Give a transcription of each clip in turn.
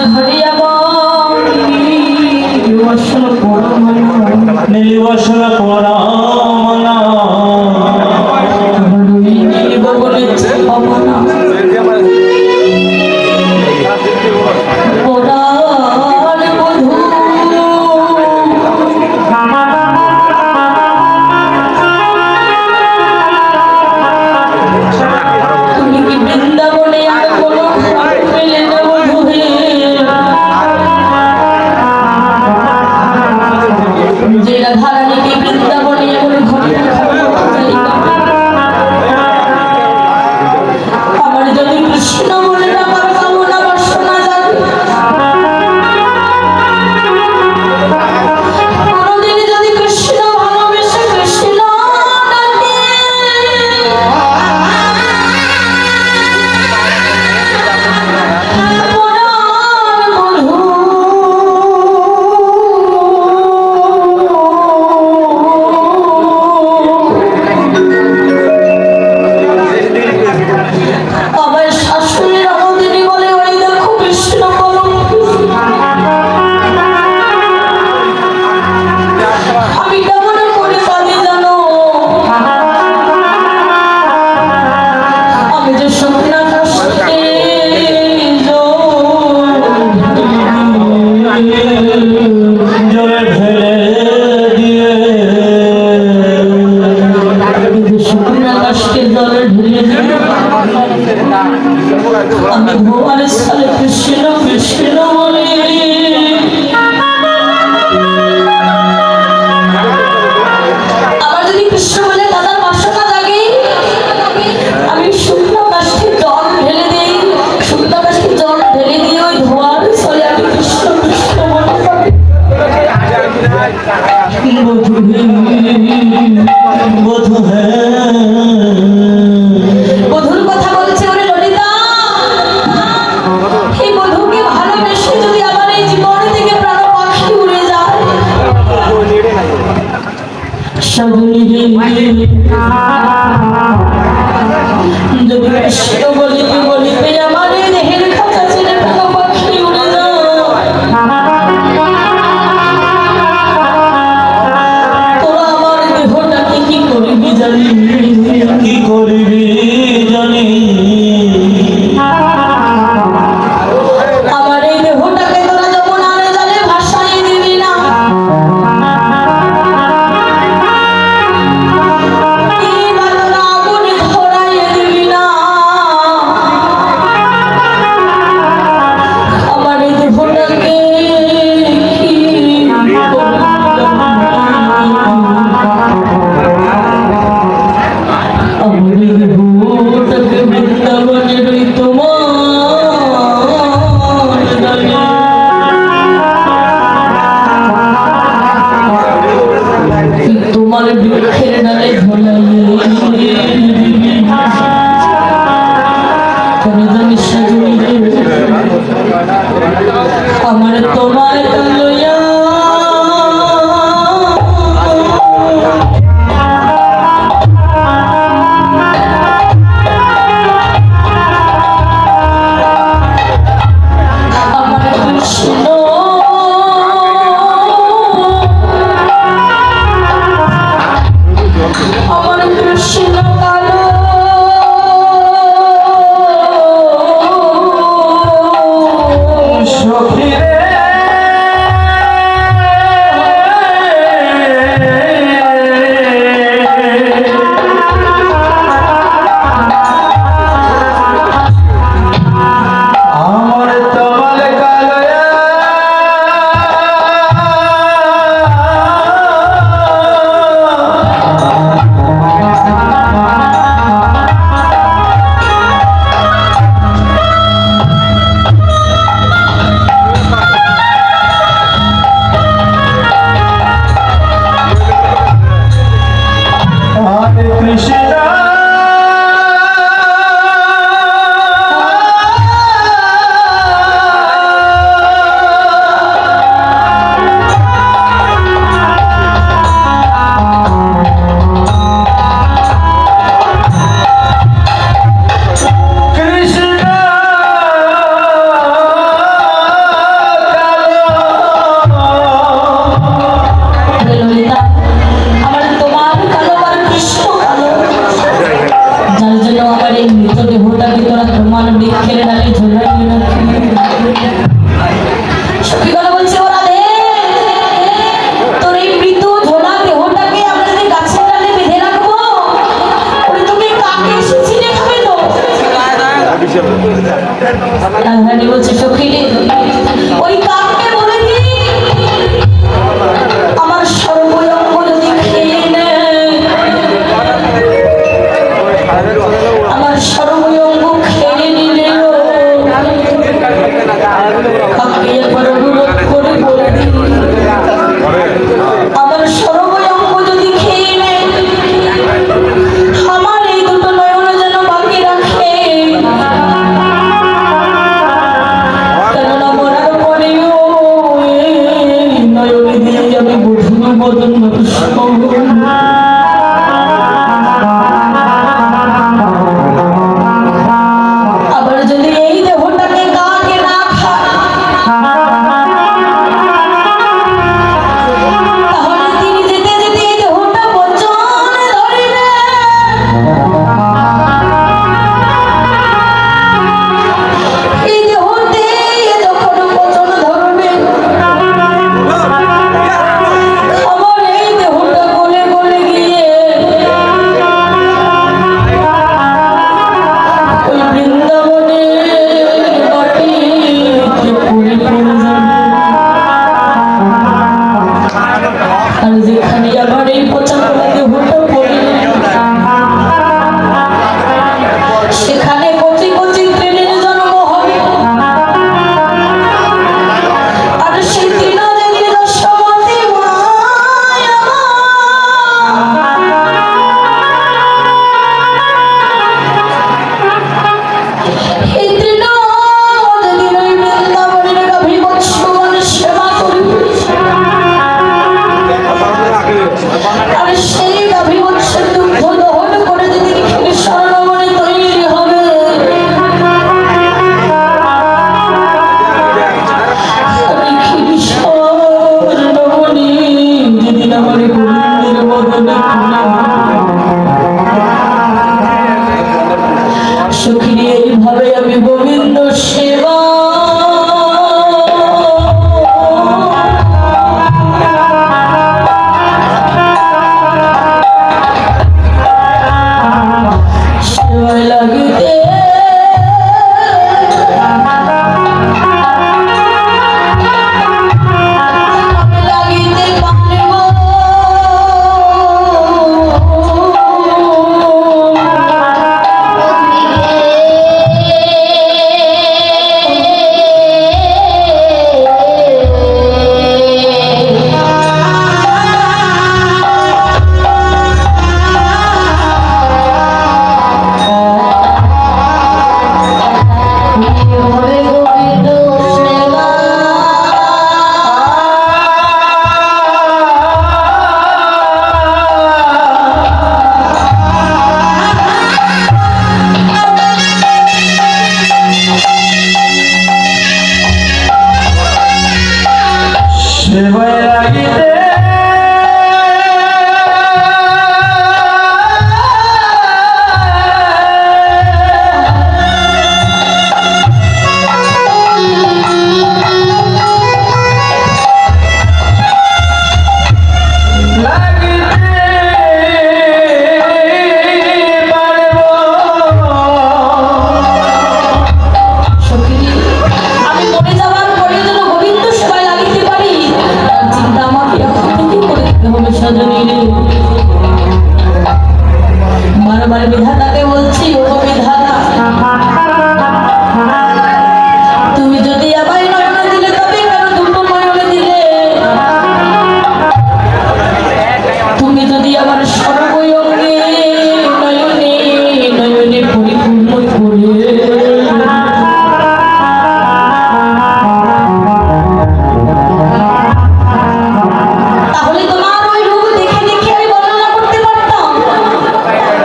ঘরে আবার নির্বাসন পরমানা নির্বাসন পরমানা নির্বনে ভাবনা পরার বধূ তুমি কি বৃন্দাবনে আর কোনো ঘর পেলে না বধূ হে? যে রাধারানীকে বৃন্দাবনে এমন ঘরে আমার যদি কৃষ্ণ বলে আমার কামনা বাসনা জানে কোনদিন যদি কৃষ্ণ ভালোবেসে কৃষ্ণ ডাকে পরাণ বধূ আমার শাশুড়ি রমদিনী বলে ওই দেখো কৃষ্ণ কলঙ্ক আমি কেমন করে কাঁদি জানো আমি যে শুকনা কাশে জলে ঢেলে দিয়ে আমি যে শুকনা কাশকে জলে ঢেলে দিই আমি ভগবানের সাথে কৃষ্ণ কৃষ্ণ বলে আমার যদি কৃষ্ণ বলে দাদার বাসনা জাগে আমি শুকনো কাশকে জল ঢেলে দিই শুকনো কাশকে জল ঢেলে দিয়ে ওই ধোয়ার স্থলে আমি কৃষ্ণ কৃষ্ণ বলে বধূ হে বধুর কথা বলছে ওরে ললিতা এই বধুকে ভালোবেসে যদি আমার এই জীবন আমার বৃক্ষের ডালে ঝুলাইয়ে রাখি। সখী গলা বলছে, ওরা দে তোর এই মৃত ঝোলা দেহটাকে আমরা যদি গাছের ডালে বেঁধে রাখবো, ওরে তুমি কাকে এসে চিনে খাবে তো? রাধারানী বলছে, সখী রে, ওই কাককে বলে দি আমার সর্বঙ্গ যদি খেয়ে নেয়, আমার সর্বঙ্গ খেয়ে নিলেও কাককে একবার অনুরোধ করে বলে দি আমার সর্বঙ্গ যদি খেয়ে নেয়, আমার এই দুটো নয়ন যেন বাকি রাখে, কেননা মরার পরেও এই নয়নে দিয়ে যাবে বধূর বদন আবার যদি এই দেহটাকে কাকে না খায়, তাহলে তিনি যেতে যেতে এই দেহটা বচনে ধরিবে। এই দেহতে যখন বচন ধরবে, আমার এই দেহটা গলে গলে গিয়ে ওই বৃন্দাবনের মাটিতে পড়ে যাবে। আর যেখানে আমার এই পচা গলা দেহটা পড়ে, সেখানে কচি কচি তৃণের জন্ম হবে। আর সেই তৃণদেবীর দশমতি মায়া, এই তৃণদেবীর ওই বৃন্দাবনের গাভীবৎস মানুষ সেবা করবে। আর সেই গাভীবৎসের দুগ্ধ দহন করে যদি এখানে স্বর্ণমণি তৈরি হবে, আমি ক্ষীর স্বর্ণমণি যেদিন আমার গোবিন্দের বদনে খুলে সখী, এইভাবে আমি গোবিন্দ সেবা সেবায় লাগিতে লাগিতে পারিব। সেবায় লাগিতে সখী, আমি মরে যাওয়ার পরে যেন গোবিন্দ সেবায় লাগিতে পারি, তার চিন্তা আমাকে এখন থেকে করতে হবে সজনী রে। বারবার বিধাতাকে বলছি, ও বিধাতা, তুমি যদি আমায় নয়নে দিলে তবে কেন দুটো নয়নে দিলে? তুমি যদি আমার সর্বঙ্গে নয়নে নয়নে পরিপূর্ণ করে তাহলে তোমার ওই রূপ দেখে দেখে আমি বর্ণনা করতে পারতাম।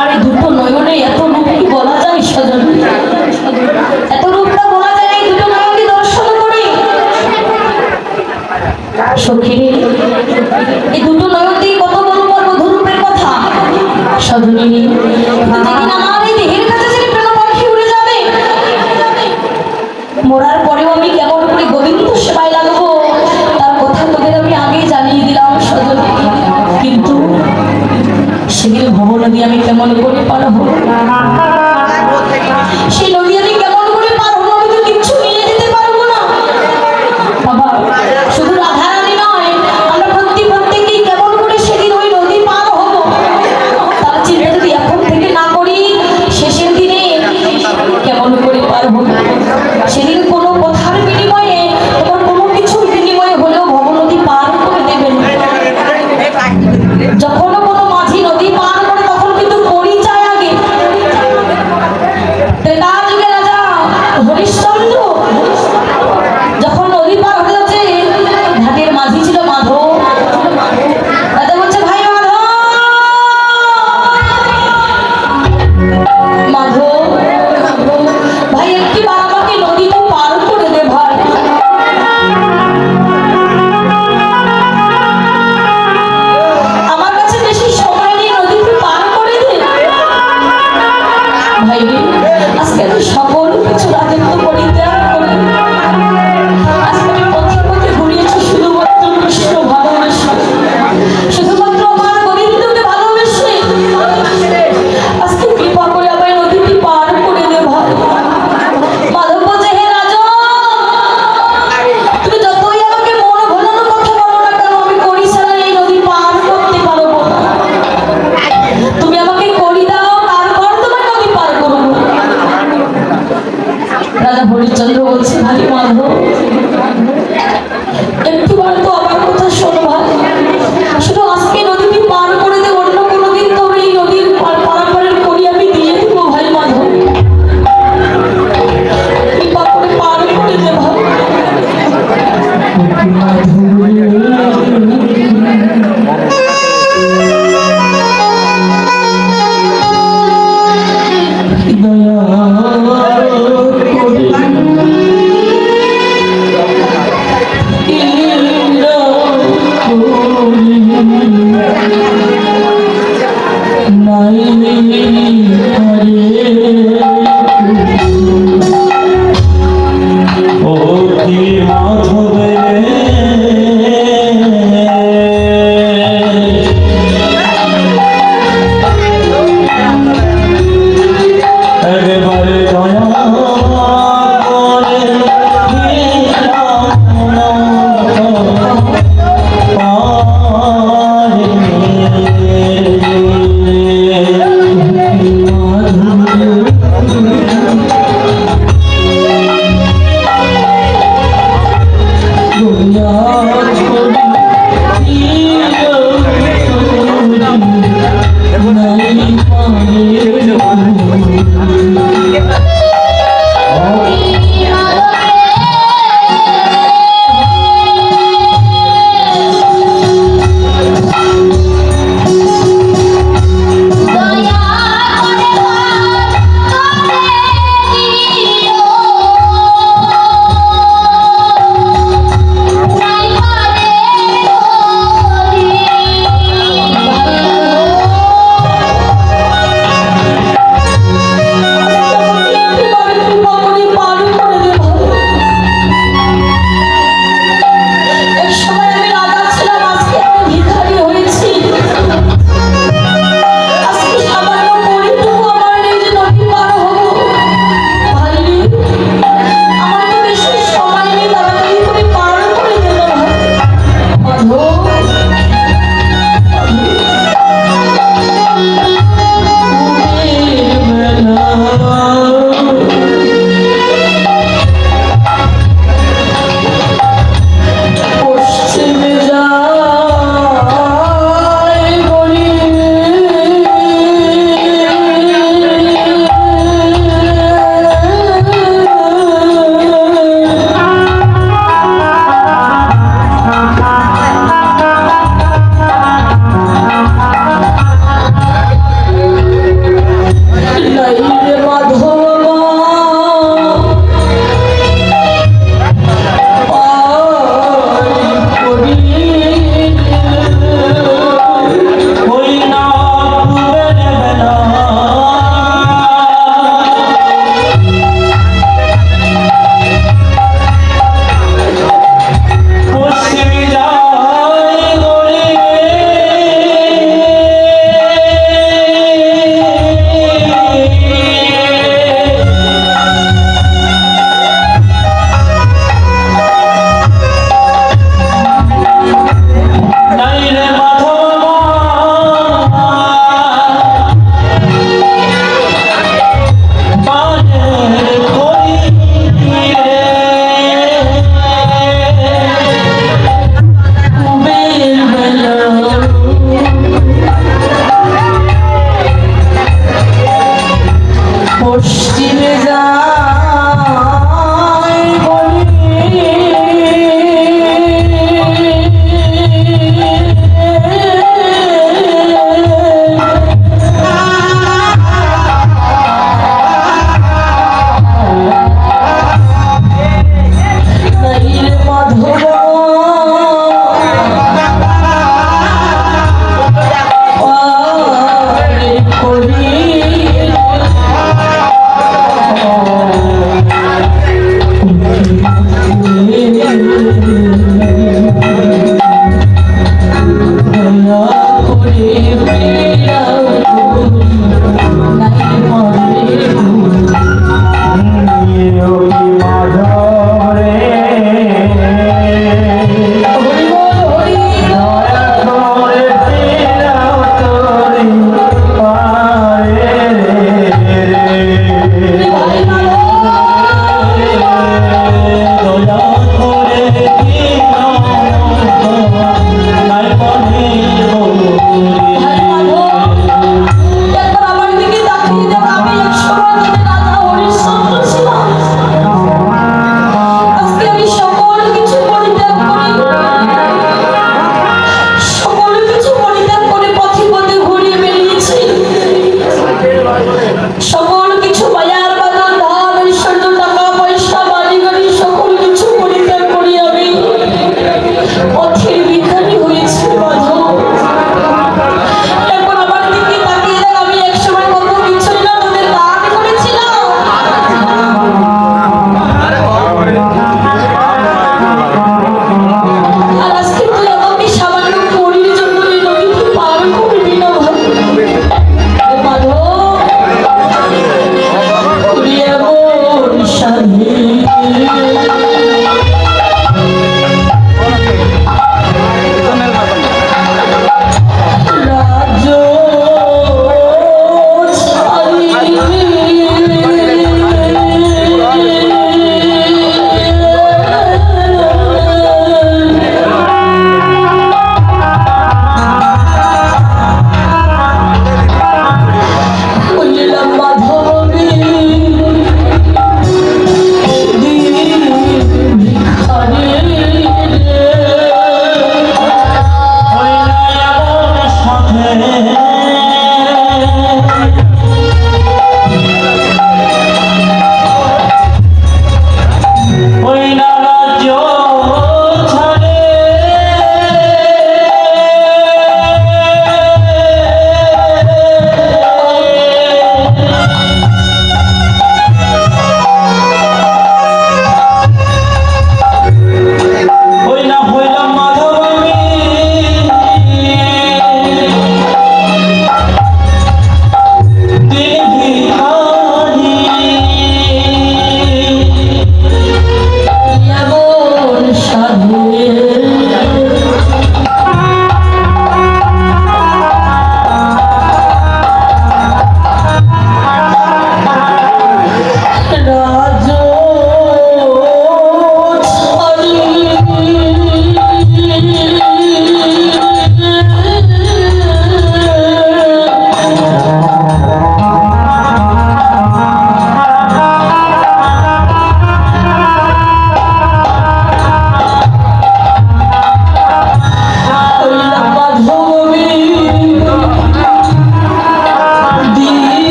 আর এই দুটো নয়নে এত রূপ কি বলা যায় সজনী? এত রূপ মরার পরেও আমি কেমন করে গোবিন্দ সেবায় লাগবো তার কথা তোদের আমি আগেই জানিয়ে দিলাম সজল। কিন্তু সেদিন ভবনদী আমি কেমন করে পার হবো, সেই নদী আমি কেমন করে পার হবো, আমি তো কিচ্ছু নিয়ে যেতে পারবো না বাবা। শুধু রাধারানী নয়, আমরা প্রত্যেকেই কেমন করে সেদিন ওই নদী পার হবো তার চিন্তা যদি এখন থেকে না করি, শেষের দিনে কেমন করে পার হবো। সেদিন কোনো কথার বিনিময়ে, তোমার কোনো কিছুর বিনিময়ে হলেও ভবনদী পার করে দেবেন। যখন কোনো মাঝি নদী পার করে তখন কিন্তু পরিচয় আগে। ত্রেতা যুগে রাজা হরিশ্চন্দ্র যখন নদী পার হতে যাচ্ছে, ঘাটের মাঝি ছিল মাধব। রাজা বলছে, ভাই মাধব, মাধব ভাই একটিবার আমাকে নদীটা পার করে দে ভাই। আমার কাছে বেশি সময় নেই, নদীটি পার করে দে ভাই রে। আজকে আমি সকল কিছু রাজত্ব পরিত্যাগ করে আজকে আমি পথে পথে ঘুরিয়েছি শুধুমাত্র কৃষ্ণ ভালোবেসে, শুধুমাত্র আমার গোবিন্দকে ভালোবেসে। আজকে কৃপা করে আমায় নদীটি পার করে দে ভাই। মাধব বলছে, হে রাজা, তুমি যতই আমাকে মন ভোলানো কথা বলো না কেন, আমি করি ছাড়া এই নদী পার করতে পারবো না। তুমি আমাকে করি দাও, তারপর তোমার নদী পার করবো। রাজা হরিশ্চন্দ্র বলছে, ভাই মাধব, একটিবার তো আমার কথা শোনো ভাই। শুধু আজকে নদীটি পার করে দে, অন্য কোনোদিন তোর এই নদীর পারাপারের করি আমি দিয়ে দেবো ভাই মাধব। কৃপা করে পার করে দে ভাই। দয়া করে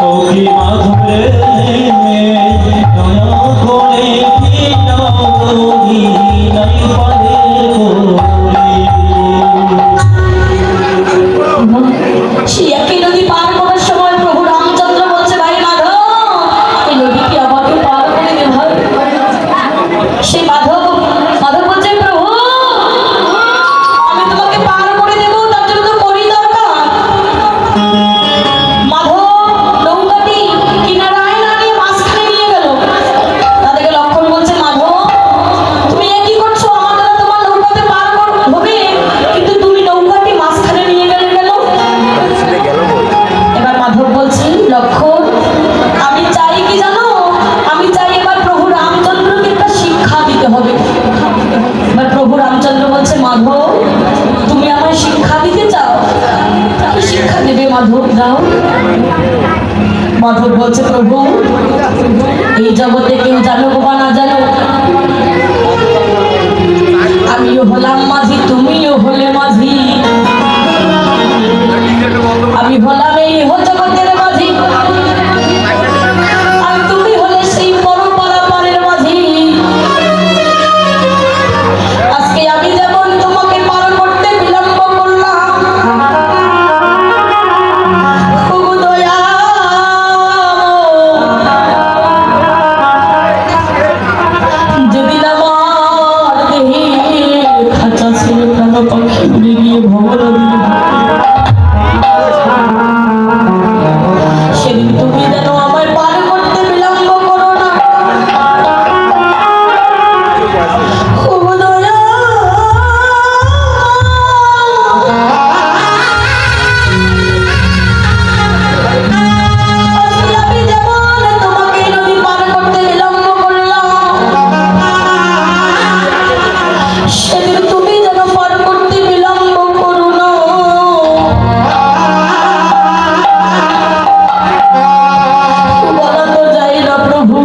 ও কি মাধবে দয়া করে কি নদী নাই পারে সেই একই নদী পার করার সময় প্রভু রামচন্দ্র বলছে, ভাই মাধব, এই নদী কি আমাকে পার করে দে ভাই। সেই মাধব বলছে, প্রভু আমি তোমাকে পার করে দেবো, তার জন্য তো করি দরকার। মাধব নৌকাটি কিনারায় না নিয়ে মাঝখানে নিয়ে গেল। তাদেরকে লক্ষণ বলছে, মাধব তুমি এ কি করছো? আমার দ্বারা তোমার নৌকাতে পার হবে, কিন্তু তুমি নৌকাটি মাঝখানে নিয়ে গেলে কেন? এবার মাধব বলছি, লক্ষণ আমি চাই কি জানো? আমি চাই এবার প্রভু রামচন্দ্রকে একটা শিক্ষা দিতে হবে। এবার প্রভু রামচন্দ্র বলছে, মাধব তুমি আমায় শিক্ষা দিতে চাও? কি শিক্ষা দেবে মাধব, দাও। মাধব বলছে, প্রভু এই জগতে কেউ জানুক বা না জানুক, আমিও হলাম মাঝি, তুমিও হলে মাঝি। আমি হলাম এই জগতের মাঝি, আর তুমি হলে সেই পরম্পরা পারের মাঝি। আজকে আমি যেমন তোমাকে পার করতে বিলম্ব করলাম, ওগো দয়াময়, যেদিন আমার দেহের খাঁচা ছেড়ে প্রাণ পাখি উড়ে গিয়ে ভবনদীর সেদিন তুমি যেন আমায় পার করতে বিলম্ব করো না। ওগো আজকে আমি যেমন তোমাকে নদী পার করতে বিলম্ব করলাম, সেদিন তুমি যেন পার করতে বিলম্ব করো না। বলা তো যায় না প্রভু,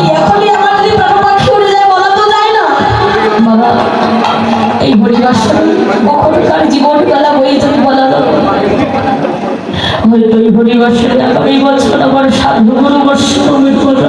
এই এখনই আমার যদি প্রাণ পাখি উড়ে যায়, বলা তো যায় না। বাবা এই হরিবাসন কখনকার জীবন বেলা বই যদি বলা যাবে, হয়তো এই হরিবাসনে আগামী বছর আমার সাধু গুরু বর্ষমের কথা।